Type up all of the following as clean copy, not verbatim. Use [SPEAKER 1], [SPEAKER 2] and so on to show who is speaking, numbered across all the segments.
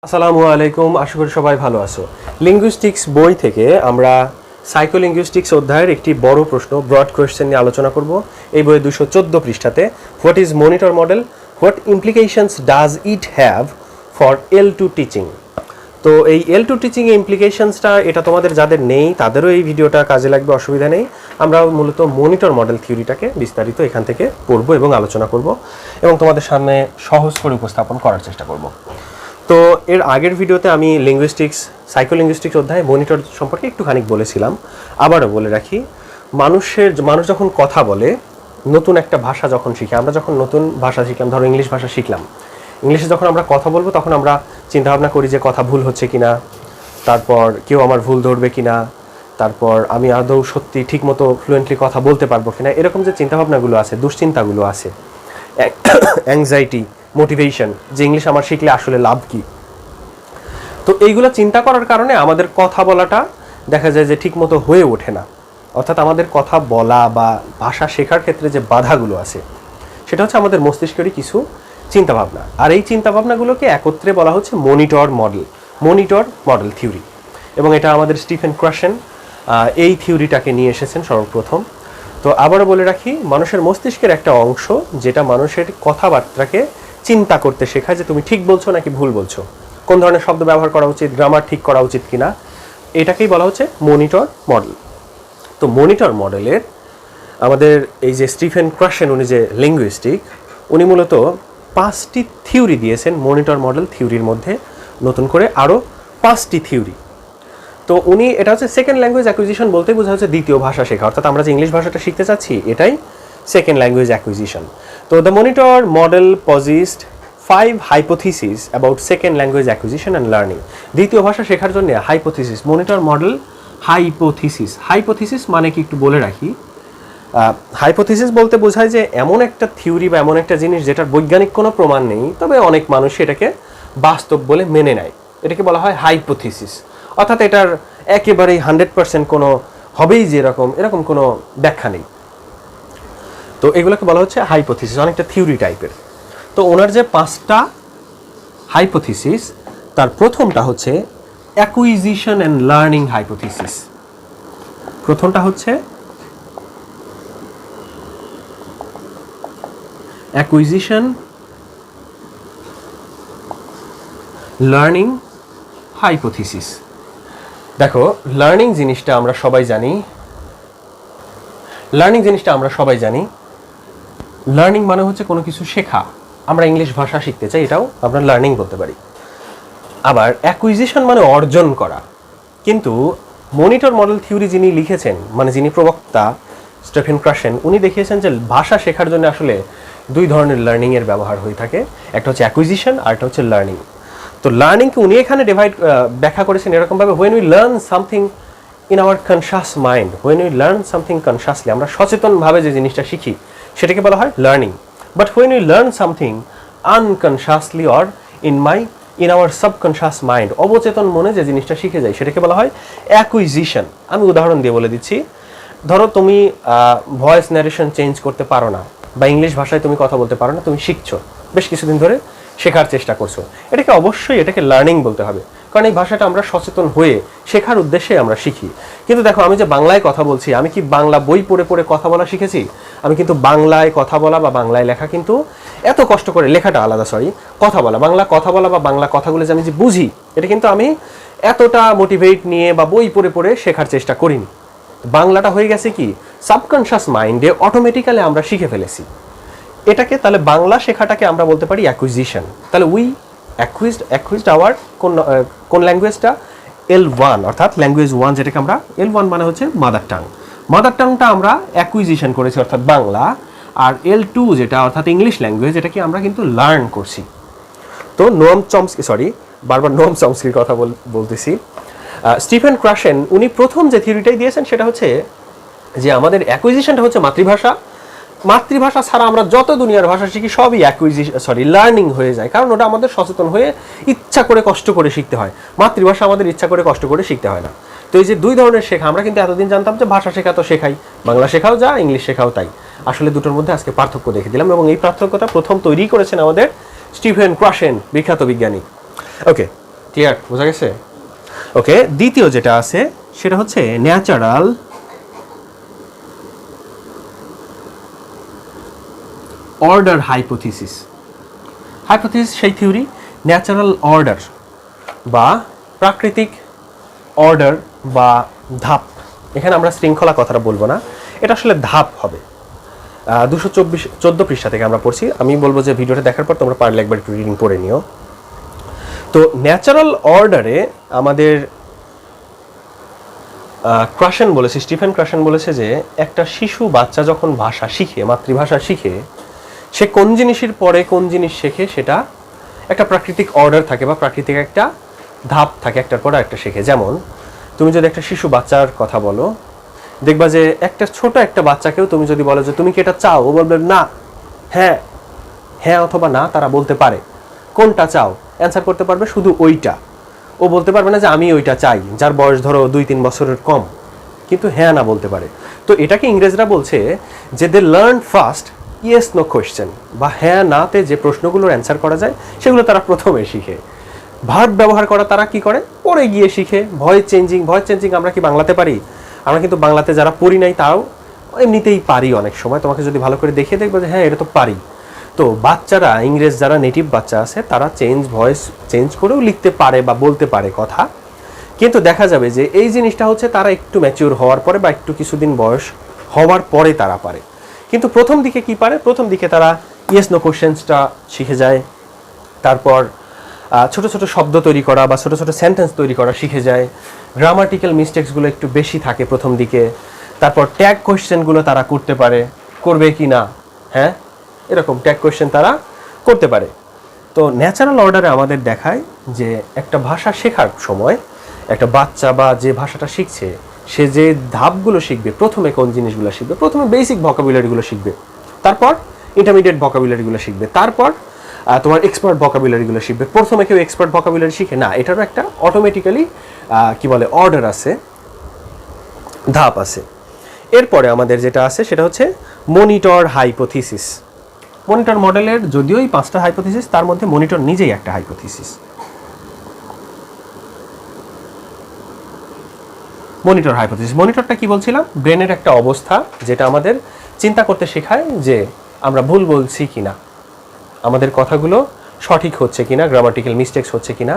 [SPEAKER 1] আসসালামু আলাইকুম, আশা করি সবাই ভালো আছো। লিঙ্গুইস্টিক্স বই থেকে আমরা সাইকোলিঙ্গুইস্টিক্স অধ্যায়ের একটি বড় প্রশ্ন ব্রড কোয়েশ্চেন নিয়ে আলোচনা করব। এই বইয়ে 214 পৃষ্ঠাতে what is monitor model, what implications does it have for L2 টিচিং। তো এই L2 টিচিং এর ইমপ্লিকেশনসটা এটা তোমাদের যাদের নেই তাদেরও এই ভিডিওটা কাজে লাগবে, অসুবিধা নেই। আমরা মূলত মনিটর মডেল থিওরিটাকে বিস্তারিত এখান থেকে পড়ব এবং আলোচনা করব এবং তোমাদের সামনে সহজ করে উপস্থাপন করার চেষ্টা করব। তো এর আগের ভিডিওতে আমি সাইকোলিঙ্গুইস্টিক্স অধ্যায়ে মনিটর সম্পর্কে একটুখানি বলেছিলাম। আবারও বলে রাখি, মানুষ যখন কথা বলে, নতুন একটা ভাষা যখন শিখে, আমরা যখন নতুন ভাষা শিখলাম, ধরো ইংলিশ ভাষা শিখলাম, ইংলিশে যখন আমরা কথা বলবো তখন আমরা চিন্তাভাবনা করি যে কথা ভুল হচ্ছে কিনা, তারপর কেউ আমার ভুল ধরবে কিনা, তারপর আমি আদৌ সত্যি ঠিকমতো ফ্লুয়েন্টলি কথা বলতে পারবো কিনা, এরকম যে চিন্তাভাবনাগুলো আছে, দুশ্চিন্তাগুলো আছে, অ্যাংজাইটি, মোটিভেশন, যে ইংলিশ আমার শিখলে আসলে লাভ কি। তো এইগুলো চিন্তা করার কারণে আমাদের কথা বলাটা দেখা যায় যে ঠিকমতো হয়ে ওঠে না। অর্থাৎ আমাদের কথা বলা বা ভাষা শেখার ক্ষেত্রে যে বাধাগুলো আছে সেটা হচ্ছে আমাদের মস্তিষ্কেরই কিছু চিন্তাভাবনা। আর এই চিন্তাভাবনাগুলোকে একত্রে বলা হচ্ছে মনিটর মডেল থিওরি। এবং এটা আমাদের স্টিফেন ক্রাশেন এই থিওরিটাকে নিয়ে এসেছেন সর্বপ্রথম। তো আবারও বলে রাখি, মানুষের মস্তিষ্কের একটা অংশ যেটা মানুষের কথাবার্তাকে চিন্তা করতে শেখায় যে তুমি ঠিক বলছো নাকি ভুল বলছো, কোন ধরনের শব্দ ব্যবহার করা উচিত, গ্রামার ঠিক করা উচিত কিনা, এটাকেই বলা হচ্ছে মনিটর মডেল। তো মনিটর মডেলের আমাদের এই যে স্টিফেন ক্রাশেন, উনি যে লিঙ্গুইস্টিক, উনি মূলত 5টি থিওরি দিয়েছেন মনিটর মডেল থিওরির মধ্যে, নতুন করে আরও 5টি থিওরি। তো উনি এটা হচ্ছে সেকেন্ড ল্যাঙ্গুয়েজ অ্যাকুইজিশন বলতে বোঝা হচ্ছে দ্বিতীয় ভাষা শেখা, অর্থাৎ আমরা যে ইংলিশ ভাষাটা শিখতে চাচ্ছি এটাই সেকেন্ড ল্যাঙ্গুয়েজ অ্যাকুইজিশন। তো the monitor model posits 5 hypothesis about second language acquisition and learning. দ্বিতীয় ভাষা শেখার জন্য হাইপোথিসিস, মনিটর মডেল হাইপোথিসিস মানে কি একটু বলে রাখি। হাইপোথিসিস বলতে বোঝায় যে এমন একটা থিওরি বা এমন একটা জিনিস যেটার বৈজ্ঞানিক কোনো প্রমাণ নেই, তবে অনেক মানুষ এটাকে বাস্তব বলে মেনে নেয়, এটাকে বলা হয় হাইপোথিসিস। অর্থাৎ এটার একেবারেই 100% কোনো হবেই যে এরকম কোনো ব্যাখ্যা নেই। তো এগুলোকে বলা হচ্ছে হাইপোথিসিস, অনেকটা থিওরি টাইপের। তো ওনার যে 5টা হাইপোথিসিস, তার প্রথমটা হচ্ছে অ্যাকুইজিশন অ্যান্ড লার্নিং হাইপোথিসিস। প্রথমটা হচ্ছে অ্যাকুইজিশন লার্নিং হাইপোথিসিস। দেখো, লার্নিং জিনিসটা আমরা সবাই জানি। লার্নিং মানে হচ্ছে কোনো কিছু শেখা। আমরা ইংলিশ ভাষা শিখতে চাই, এটাও আমরা লার্নিং বলতে পারি। আবার অ্যাকুইজিশন মানে অর্জন করা। কিন্তু মনিটর মডেল থিওরি যিনি লিখেছেন, মানে যিনি প্রবক্তা স্টিফেন ক্রাশেন, উনি দেখিয়েছেন যে ভাষা শেখার জন্য আসলে 2 ধরনের লার্নিংয়ের ব্যবহার হয়ে থাকে, একটা হচ্ছে অ্যাকুইজিশন আর একটা হচ্ছে লার্নিং। তো লার্নিংকে উনি এখানে ব্যাখ্যা করেছেন এরকমভাবে, when we learn something in our conscious mind, when we learn something consciously, আমরা সচেতনভাবে যে জিনিসটা শিখি সেটাকে বলা হয় learning. But when we learn something unconsciously or in our subconscious mind, অবচেতন মনে যে জিনিসটা শিখে যায় সেটাকে বলা হয় অ্যাকুইজিশন। আমি উদাহরণ দিয়ে বলে দিচ্ছি। ধরো তুমি ভয়েস ন্যারেশন চেঞ্জ করতে পারো না, বা ইংলিশ ভাষায় তুমি কথা বলতে পারো না, তুমি শিখছো, বেশ কিছুদিন ধরে শেখার চেষ্টা করছো, এটাকে লার্নিং বলতে হবে, কারণ এই ভাষাটা আমরা সচেতন হয়ে শেখার উদ্দেশ্যে আমরা শিখি। কিন্তু দেখো, আমি যে বাংলায় কথা বলছি, আমি কি বাংলা বই পড়ে পড়ে কথা বলা শিখেছি? আমি কিন্তু বাংলায় কথা বলা বা বাংলায় লেখা কিন্তু এত কষ্ট করে, লেখাটা আলাদা, বাংলা কথা বলা বা বাংলা কথাগুলো যে আমি যে বুঝি, এটা কিন্তু আমি এতটা মোটিভেট নিয়ে বা বই পড়ে পড়ে শেখার চেষ্টা করিনি। বাংলাটা হয়ে গেছে কি সাবকনশাস মাইন্ডে, অটোমেটিক্যালি আমরা শিখে ফেলেছি এটাকে। তাহলে বাংলা শেখাটাকে আমরা বলতে পারি অ্যাকুইজিশন। তাহলে উই অ্যাকুইজড আওয়ার কোন ল্যাঙ্গুয়েজটা L1, অর্থাৎ ল্যাঙ্গুয়েজ 1 যেটাকে আমরা L1 মানে হচ্ছে মাদার টাংটা আমরা অ্যাকুইজিশন করেছি অর্থাৎ বাংলা। আর L2 যেটা অর্থাৎ ইংলিশ ল্যাঙ্গুয়েজ, এটাকে আমরা কিন্তু লার্ন করছি। তো নোম চমস্কির কথা বলতেছি। স্টিফেন ক্রাশেন উনি প্রথম যে থিওরিটাই দিয়েছেন সেটা হচ্ছে যে আমাদের অ্যাকুইজিশনটা হচ্ছে মাতৃভাষা ছাড়া আমরা যত দুনিয়ার ভাষা শিখি সবই লার্নিং হয়ে যায়, কারণ ওটা আমাদের সচেতন হয়ে ইচ্ছা করে কষ্ট করে শিখতে হয়। মাতৃভাষা আমাদের ইচ্ছা করে কষ্ট করে শিখতে হয় না। তো এই যে 2 ধরনের শেখা, আমরা কিন্তু এতদিন জানতাম যে ভাষা শেখা তো শেখাই, বাংলা শেখাও যা, ইংলিশ শেখাও তাই। আসলে দুটোর মধ্যে আজকে পার্থক্য দেখে দিলাম, এবং এই পার্থক্যটা প্রথম তৈরি করেছেন আমাদের স্টিফেন ক্রাশেন, বিখ্যাত বিজ্ঞানী। ওকে, ক্লিয়ার, বোঝা গেছে? ওকে, দ্বিতীয় যেটা আছে সেটা হচ্ছে ন্যাচারাল অর্ডার হাইপোথিসিস। হাইপোথিসিস সেই থিওরি, ন্যাচারাল অর্ডার বা প্রাকৃতিক অর্ডার বা ধাপ, এখানে আমরা শৃঙ্খলা কথাটা বলবো না, এটা আসলে ধাপ হবে। 214 পৃষ্ঠা থেকে আমরা পড়ছি। আমি বলবো যে ভিডিওটা দেখার পর তোমরা পারলে একবার একটু রিডিং পড়ে নিও। তো ন্যাচারাল অর্ডারে আমাদের ক্রাশেন বলেছে, স্টিফেন ক্রাশেন বলেছে যে একটা শিশু বাচ্চা যখন ভাষা শিখে, মাতৃভাষা শিখে, সে কোন জিনিসের পরে কোন জিনিস শেখে সেটা একটা প্রাকৃতিক অর্ডার থাকে বা প্রাকৃতিক একটা ধাপ থাকে, একটার পর একটা শেখে। যেমন তুমি যদি একটা শিশু বাচ্চার কথা বলো, দেখবা যে একটা ছোট একটা বাচ্চাকেও তুমি যদি বলো যে তুমি কি এটা চাও, ও বলবে না, হ্যাঁ, হ্যাঁ অথবা না তারা বলতে পারে। কোনটা চাও অ্যান্সার করতে পারবে শুধু ওইটা, ও বলতে পারবে না যে আমি ওইটা চাই, যার বয়স ধরো 2-3 বছরের কম, কিন্তু হ্যাঁ না বলতে পারে। তো এটাকে ইংরেজরা বলছে যে they learn first yes no question, বা হ্যাঁ নাতে যে প্রশ্নগুলোর অ্যান্সার করা যায় সেগুলো তারা প্রথমে শিখে। ভার্ব ব্যবহার করা তারা কি করে, পরে গিয়ে শিখে। ভয়েস চেঞ্জিং আমরা কি বাংলাতে পারি? আমরা কিন্তু বাংলাতে যারা পড়ি নাই তাও এমনিতেই পারি অনেক সময়, তোমাকে যদি ভালো করে দেখে দেখবো যে হ্যাঁ এটা তো পারি। তো বাচ্চারা, ইংরেজ যারা নেটিভ বাচ্চা আছে তারা ভয়েস চেঞ্জ করেও লিখতে পারে বা বলতে পারে কথা, কিন্তু দেখা যাবে যে এই জিনিসটা হচ্ছে তারা একটু ম্যাচিউর হওয়ার পরে বা একটু কিছুদিন বয়স হওয়ার পরে তারা পারে। কিন্তু প্রথম দিকে কি পারে, প্রথম দিকে তারা ইয়েস নো কোশ্চেন্সটা শিখে যায়, তারপর ছোট ছোট শব্দ তৈরি করা বা ছোট ছোট সেন্টেন্স তৈরি করা শিখে যায়, গ্রামাটিক্যাল মিস্টেক্সগুলো একটু বেশি থাকে প্রথম দিকে, তারপর ট্যাগ কোয়েশ্চেনগুলো তারা করতে পারে, করবে কি না, হ্যাঁ এরকম ট্যাগ কোয়েশ্চেন তারা করতে পারে। তো ন্যাচারাল অর্ডারে আমাদের দেখায় যে একটা ভাষা শেখার সময় একটা বাচ্চা বা যে ভাষাটা শিখছে সে যে ধাপগুলো শিখবে, প্রথমে কোন জিনিসগুলো শিখবে, প্রথমে বেসিক ভোকাবুলারিগুলো শিখবে, তারপর ইন্টারমিডিয়েট ভোকাবুলারিগুলো শিখবে, তারপর তোমার এক্সপার্ট ভোকাবুলারিগুলো শিখবে। প্রথমে কেউ এক্সপার্ট ভোকাবুলারি শিখে না, এটারও একটা অটোমেটিক্যালি কি বলে অর্ডার আছে, ধাপ আছে। এরপরে আমাদের যেটা আছে সেটা হচ্ছে মনিটর হাইপোথিসিস। মনিটর মডেলের যদিও এই 5টা হাইপোথিসিস, তার মধ্যে মনিটর নিজেই একটা হাইপোথিসিস। মনিটর হাইপোথিসিস, মনিটরটা কি বলছিলাম, ব্রেনের একটা অবস্থা যেটা আমাদের চিন্তা করতে শেখায় যে আমরা ভুল বলছি কিনা, আমাদের কথাগুলো সঠিক হচ্ছে কিনা, গ্রামাটিক্যাল মিস্টেক্স হচ্ছে কিনা।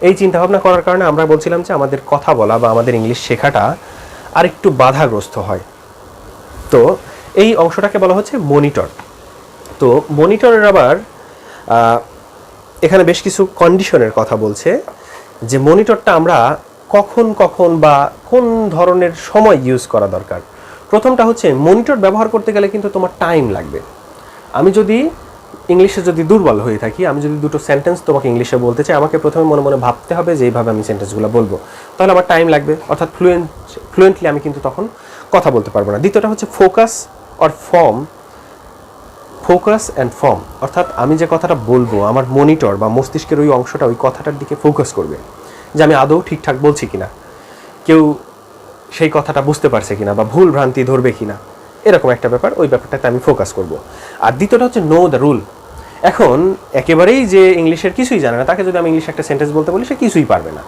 [SPEAKER 1] এই চিন্তাভাবনা করার কারণে আমরা বলছিলাম যে আমাদের কথা বলা বা আমাদের ইংলিশ শেখাটা আরেকটু বাধাগ্রস্ত হয়। তো এই অংশটাকে বলা হচ্ছে মনিটর। তো মনিটরের আবার এখানে বেশ কিছু কন্ডিশনের কথা বলছে যে মনিটরটা আমরা কখন কখন বা কোন ধরনের সময় ইউজ করা দরকার। প্রথমটা হচ্ছে মনিটর ব্যবহার করতে গেলে কিন্তু তোমার টাইম লাগবে। আমি যদি ইংলিশে যদি দুর্বল হয়ে থাকি, আমি যদি দুটো সেন্টেন্স তোমাকে ইংলিশে বলতে চাই, আমাকে প্রথমে মনে মনে ভাবতে হবে যে এইভাবে আমি সেন্টেন্সগুলো বলবো, তাহলে আমার টাইম লাগবে, অর্থাৎ ফ্লুয়েন্টলি আমি কিন্তু তখন কথা বলতে পারবো না। দ্বিতীয়টা হচ্ছে ফোকাস অ্যান্ড ফর্ম, অর্থাৎ আমি যে কথাটা বলবো আমার মনিটর বা মস্তিষ্কের ওই অংশটা ওই কথাটার দিকে ফোকাস করবে যে আমি আদৌ ঠিকঠাক বলছি কিনা, কেউ সেই কথাটা বুঝতে পারছে কিনা বা ভুল ভ্রান্তি ধরবে কিনা, এরকম একটা ব্যাপার, ওই ব্যাপারটাতে আমি ফোকাস করব। আর দ্বিতীয়টা হচ্ছে নো দ্য রুল। এখন একেবারেই যে ইংলিশের কিছুই জানে না তাকে যদি আমি ইংলিশে একটা সেন্টেন্স বলতে বলি সে কিছুই পারবে না।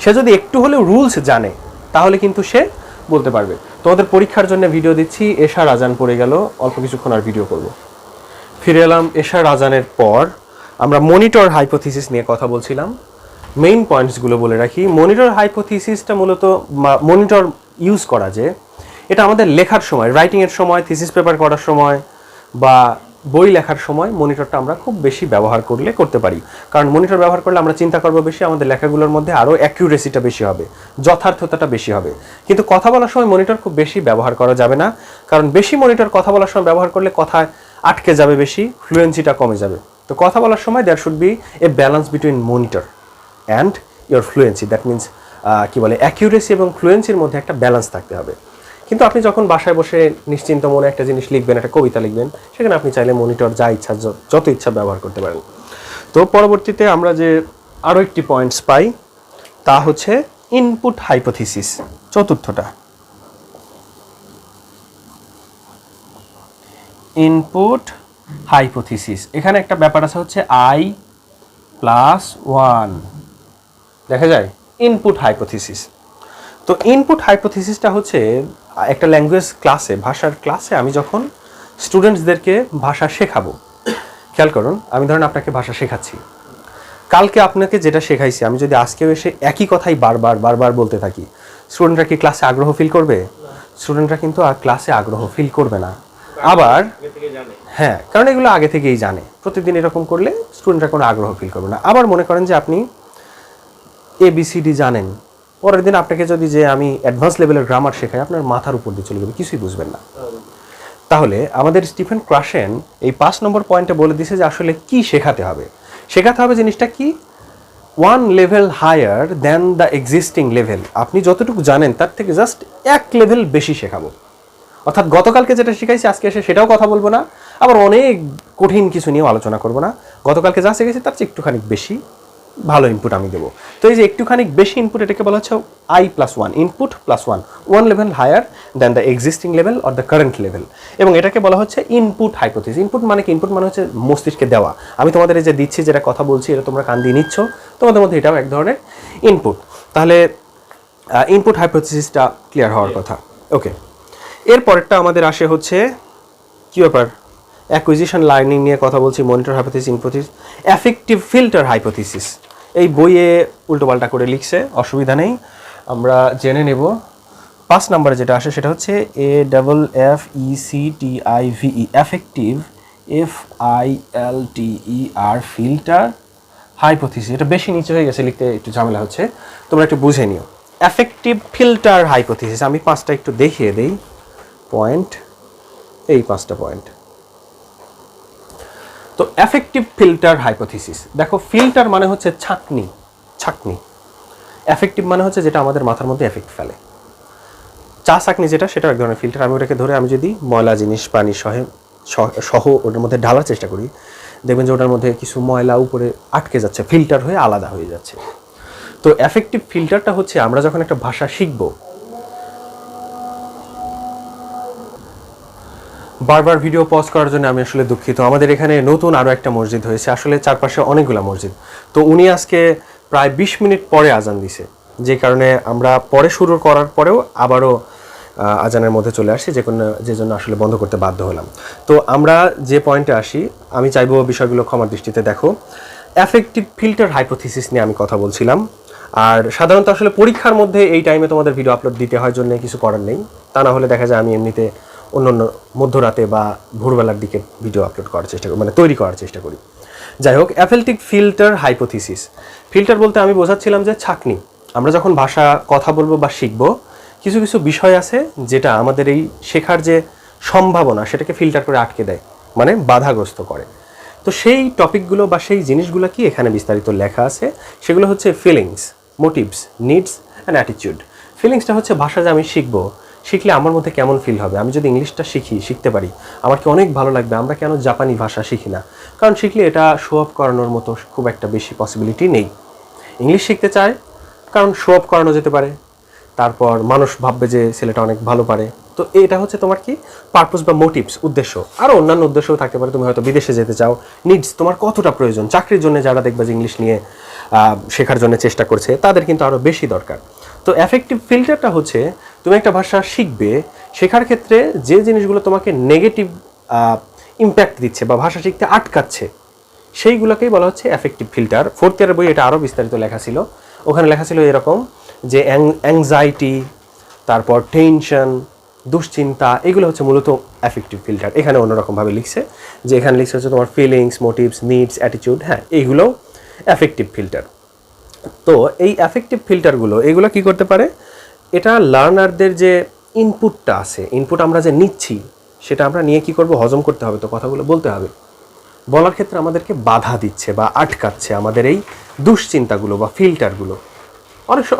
[SPEAKER 1] সে যদি একটু হলেও রুলস জানে তাহলে কিন্তু সে বলতে পারবে। তোমাদের পরীক্ষার জন্য ভিডিও দিচ্ছি, এশার আজান পড়ে গেল, অল্প কিছুক্ষণ আর ভিডিও করব। ফিরে এলাম এশার আজানের পর। আমরা মনিটর হাইপোথিসিস নিয়ে কথা বলছিলাম। মেইন পয়েন্টসগুলো বলে রাখি। মনিটর হাইপোথিসিসটা মূলত মনিটর ইউজ করা যে এটা আমাদের লেখার সময়, রাইটিংয়ের সময়, থিসিস পেপার করার সময় বা বই লেখার সময় মনিটরটা আমরা খুব বেশি ব্যবহার করতে পারি। কারণ মনিটর ব্যবহার করলে আমরা চিন্তা করবো বেশি, আমাদের লেখাগুলোর মধ্যে আরও অ্যাকিউরেসিটা বেশি হবে, যথার্থতাটা বেশি হবে। কিন্তু কথা বলার সময় মনিটর খুব বেশি ব্যবহার করা যাবে না, কারণ বেশি মনিটর কথা বলার সময় ব্যবহার করলে কথায় আটকে যাবে বেশি, ফ্লুয়েন্সিটা কমে যাবে। তো কথা বলার সময় there should be a balance between monitor and your fluency, that means কি বলে অ্যাকিউরেসি এবং ফ্লুয়েন্সির মধ্যে একটা ব্যালেন্স থাকতে হবে। কিন্তু আপনি যখন বাসায় বসে নিশ্চিন্ত মনে একটা জিনিস লিখবেন, একটা কবিতা লিখবেন, সেখানে আপনি চাইলে মনিটর যা ইচ্ছা যত ইচ্ছা ব্যবহার করতে পারেন। তো পরবর্তীতে আমরা যে আরও একটি পয়েন্টস পাই তা হচ্ছে ইনপুট হাইপোথিসিস, চতুর্থটা। ইনপুট হাইপোথিসিস, এখানে একটা ব্যাপার আছে হচ্ছে I+1, দেখা যায় ইনপুট হাইপোথিসিস। তো ইনপুট হাইপোথিসিসটা হচ্ছে একটা ল্যাঙ্গুয়েজ ক্লাসে, ভাষার ক্লাসে আমি যখন স্টুডেন্টসদেরকে ভাষা শেখাবো, খেয়াল করুন, আমি ধরেন আপনাকে ভাষা শেখাচ্ছি, কালকে আপনাকে যেটা শেখাইছি আমি যদি আজকেও এসে একই কথাই বারবার বলতে থাকি, স্টুডেন্টরা কি ক্লাসে আগ্রহ ফিল করবে? স্টুডেন্টরা কিন্তু আর ক্লাসে আগ্রহ ফিল করবে না। আবার হ্যাঁ, কারণ এগুলো আগে থেকেই জানে, প্রতিদিন এরকম করলে স্টুডেন্টরা কোনো আগ্রহ ফিল করবে না। আবার মনে করেন যে আপনি ABCD জানেন, পরের দিন আপনাকে যদি যে আমি অ্যাডভান্স লেভেলের গ্রামার শেখাই, আপনার মাথার উপর দিয়ে চলে যাবে, কিছুই বুঝবেন না। তাহলে আমাদের স্টিফেন ক্রাশেন এই 5 নম্বর পয়েন্টে বলে দিয়েছে যে আসলে কি শেখাতে হবে। শেখাতে হবে জিনিসটা কি, 1 level higher than the existing level. আপনি যতটুকু জানেন তার থেকে জাস্ট 1 লেভেল বেশি শেখাবো। অর্থাৎ গতকালকে যেটা শিখাইছি আজকে এসে সেটাও কথা বলবো না, আবার অনেক কঠিন কিছু নিয়েও আলোচনা করবো না। গতকালকে যা শিখেছি তার চেয়ে একটুখানি বেশি ভালো ইনপুট আমি দেবো। তো এই যে একটুখানি বেশি ইনপুট, এটাকে বলা হচ্ছে I+1, input +1, 1 level higher than the existing level or the current level. এবং এটাকে বলা হচ্ছে ইনপুট হাইপোথিসিস। ইনপুট মানে কি? ইনপুট মানে হচ্ছে মস্তিষ্কে দেওয়া। আমি তোমাদের এই যে দিচ্ছি, যেটা কথা বলছি, এটা তোমরা কান দিয়ে নিচ্ছ, তোমাদের মধ্যে এটাও এক ধরনের ইনপুট। তাহলে ইনপুট হাইপোথিসিসটা ক্লিয়ার হওয়ার কথা। ওকে, এর পরেরটা আমাদের আসে হচ্ছে কি ব্যাপার, অ্যাকুইজিশন লার্নিং নিয়ে কথা বলছি, monitor hypothesis, input hypothesis, affective filter hypothesis. এই বইয়ে উল্টোপাল্টা করে লিখছে, অসুবিধা নেই, আমরা জেনে নেব। 5 নম্বরে যেটা আসে সেটা হচ্ছে AFFECTIVE, affective, FILTER, filter hypothesis. এটা বেশি নিচে হয়ে গেছে, লিখতে একটু ঝামেলা হচ্ছে, তোমরা একটু বুঝে নিও। অ্যাফেক্টিভ ফিল্টার হাইপোথিসিস, আমি 5টা একটু দেখিয়ে দেই পয়েন্ট, এই 5টা পয়েন্ট। তো অ্যাফেক্টিভ ফিল্টার হাইপোথিসিস, দেখো ফিল্টার মানে হচ্ছে ছাঁকনি, অ্যাফেক্টিভ মানে হচ্ছে যেটা আমাদের মাথার মধ্যে এফেক্ট ফেলে। চা ছাঁকনি যেটা, সেটা এক ধরনের ফিল্টার। আমি ওটাকে ধরে আমি যদি ময়লা জিনিস পানি সহ ওটার মধ্যে ঢালার চেষ্টা করি, দেখবেন যে ওটার মধ্যে কিছু ময়লা উপরে আটকে যাচ্ছে, ফিল্টার হয়ে আলাদা হয়ে যাচ্ছে। তো অ্যাফেক্টিভ ফিল্টারটা হচ্ছে আমরা যখন একটা ভাষা শিখবো, বারবার ভিডিও পজ করার জন্য আমি আসলে দুঃখিত। আমাদের এখানে নতুন আরও একটা মসজিদ হয়েছে, আসলে চারপাশে অনেকগুলো মসজিদ। তো উনি আজকে প্রায় 20 মিনিট পরে আজান দিছে, যে কারণে আমরা পরে শুরু করার পরেও আবারও আজানের মধ্যে চলে আসছি, যে জন্য আসলে বন্ধ করতে বাধ্য হলাম। তো আমরা যে পয়েন্টে আসি, আমি চাইবো বিষয়গুলো ক্ষমার দৃষ্টিতে দেখো। অ্যাফেক্টিভ ফিল্টার হাইপোথিসিস নিয়ে আমি কথা বলছিলাম। আর সাধারণত আসলে পরীক্ষার মধ্যে এই টাইমে তোমাদের ভিডিও আপলোড দিতে হয়, জন্য কিছু করার নেই। তা না হলে দেখা যায় আমি এমনিতে অন্য মধ্যরাতে বা ভোরবেলার দিকে ভিডিও আপলোড করার চেষ্টা করি, মানে তৈরি করার চেষ্টা করি। যাই হোক, অ্যাফেক্টিভ ফিল্টার হাইপোথিসিস, ফিল্টার বলতে আমি বোঝাচ্ছিলাম যে ছাঁকনি। আমরা যখন ভাষা কথা বলবো বা শিখবো, কিছু কিছু বিষয় আছে যেটা আমাদের এই শেখার যে সম্ভাবনা সেটাকে ফিল্টার করে আটকে দেয়, মানে বাধাগ্রস্ত করে। তো সেই টপিকগুলো বা সেই জিনিসগুলো কি এখানে বিস্তারিত লেখা আছে, সেগুলো হচ্ছে feelings, motives, needs and attitude. ফিলিংসটা হচ্ছে ভাষা যে আমি শিখবো, শিখলে আমার মধ্যে কেমন ফিল হবে। আমি যদি ইংলিশটা শিখতে পারি, আমার কি অনেক ভালো লাগবে। আমরা কেন জাপানি ভাষা শিখি না? কারণ শিখলে এটা শো অফ করানোর মতো খুব একটা বেশি পসিবিলিটি নেই। ইংলিশ শিখতে চায় কারণ শো অফ করানো যেতে পারে, তারপর মানুষ ভাববে যে ছেলেটা অনেক ভালো পারে। তো এটা হচ্ছে তোমার কি পারপোজ বা মোটিভস, উদ্দেশ্য। আরও অন্যান্য উদ্দেশ্যও থাকতে পারে, তুমি হয়তো বিদেশে যেতে চাও। নিডস, তোমার কতটা প্রয়োজন। চাকরির জন্য যারা দেখবে যে ইংলিশ নিয়ে শেখার জন্য চেষ্টা করছে, তাদের কিন্তু আরও বেশি দরকার। তো অ্যাফেক্টিভ ফিল্টারটা হচ্ছে তুমি একটা ভাষা শিখবে, শেখার ক্ষেত্রে যে জিনিসগুলো তোমাকে নেগেটিভ ইম্প্যাক্ট দিচ্ছে বা ভাষা শিখতে আটকাচ্ছে, সেইগুলোকেই বলা হচ্ছে অ্যাফেক্টিভ ফিল্টার। 4th ইয়ারের বই এটা আরও বিস্তারিত লেখা ছিল। ওখানে লেখা ছিল এরকম যে অ্যাংজাইটি, তারপর টেনশন, দুশ্চিন্তা, এগুলো হচ্ছে মূলত অ্যাফেক্টিভ ফিল্টার। এখানে অন্যরকমভাবে লিখছে, যে এখানে লিখছে হচ্ছে তোমার ফিলিংস, মোটিভস, নিডস, অ্যাটিটিউড। হ্যাঁ, এইগুলো অ্যাফেক্টিভ ফিল্টার। তো এই অ্যাফেক্টিভ ফিল্টারগুলো, এগুলো কি করতে পারে, এটা লার্নারদের যে ইনপুটটা আছে, ইনপুট আমরা যে নিচ্ছি, সেটা আমরা নিয়ে কি করব, হজম করতে হবে। তো কথাগুলো বলতে হবে, বলার ক্ষেত্রে আমাদেরকে বাধা দিচ্ছে বা আটকাচ্ছে আমাদের এই দুশ্চিন্তাগুলো বা ফিল্টারগুলো।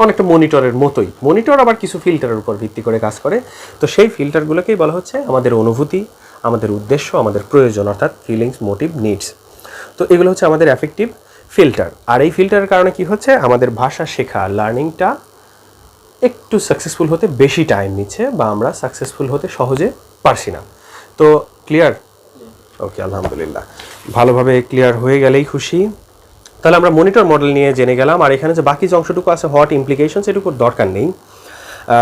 [SPEAKER 1] অনেকটা মনিটরের মতোই। মনিটর আবার কিছু ফিল্টারের উপর ভিত্তি করে কাজ করে। তো সেই ফিল্টারগুলোকেই বলা হচ্ছে আমাদের অনুভূতি, আমাদের উদ্দেশ্য, আমাদের প্রয়োজন, অর্থাৎ ফিলিংস, মোটিভ, নিডস। তো এগুলো হচ্ছে আমাদের অ্যাফেক্টিভ ফিল্টার। আর এই ফিল্টারের কারণে কি হচ্ছে, আমাদের ভাষা শেখা, লার্নিংটা একটু সাকসেসফুল হতে বেশি টাইম নিচ্ছে, বা আমরা সাকসেসফুল হতে সহজে পারছি না। তো ক্লিয়ার? ওকে, আলহামদুলিল্লাহ। ভালোভাবে ক্লিয়ার হয়ে গেলেই খুশি। তাহলে আমরা মনিটর মডেল নিয়ে জেনে গেলাম, আর এখানে যে বাকি যে অংশটুকু আছে হোয়াট ইমপ্লিকেশনস, এটুকুর দরকার নেই।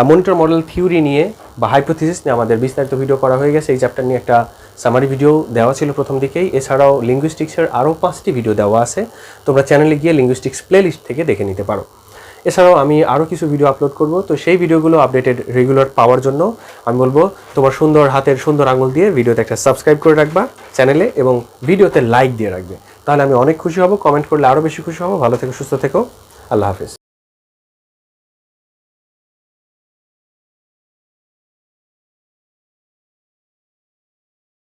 [SPEAKER 1] মনিটর মডেল থিওরি নিয়ে বা হাইপোথিসিস নিয়ে আমাদের বিস্তারিত ভিডিও করা হয়ে গেছে। এই চ্যাপ্টার নিয়ে একটা সামারি ভিডিও দেওয়া ছিল প্রথম দিকেই। এছাড়াও লিঙ্গুইস্টিক্সের আরও 5টি ভিডিও দেওয়া আছে, তোমরা চ্যানেলে গিয়ে লিঙ্গুইস্টিক্স প্লেলিস্ট থেকে দেখে নিতে পারো। এছাড়াও আমি আরও কিছু ভিডিও আপলোড করব, তো সেই ভিডিওগুলো আপডেটেড রেগুলার পাওয়ার জন্য আমি বলবো তোমার সুন্দর হাতের সুন্দর আঙুল দিয়ে ভিডিওতে একটা সাবস্ক্রাইব করে রাখবা চ্যানেলে, এবং ভিডিওতে লাইক দিয়ে রাখবে, তাহলে আমি অনেক খুশি হব। কমেন্ট করলে আরও বেশি খুশি হব। ভালো থেকো, সুস্থ থেকো, আল্লাহ হাফেজ।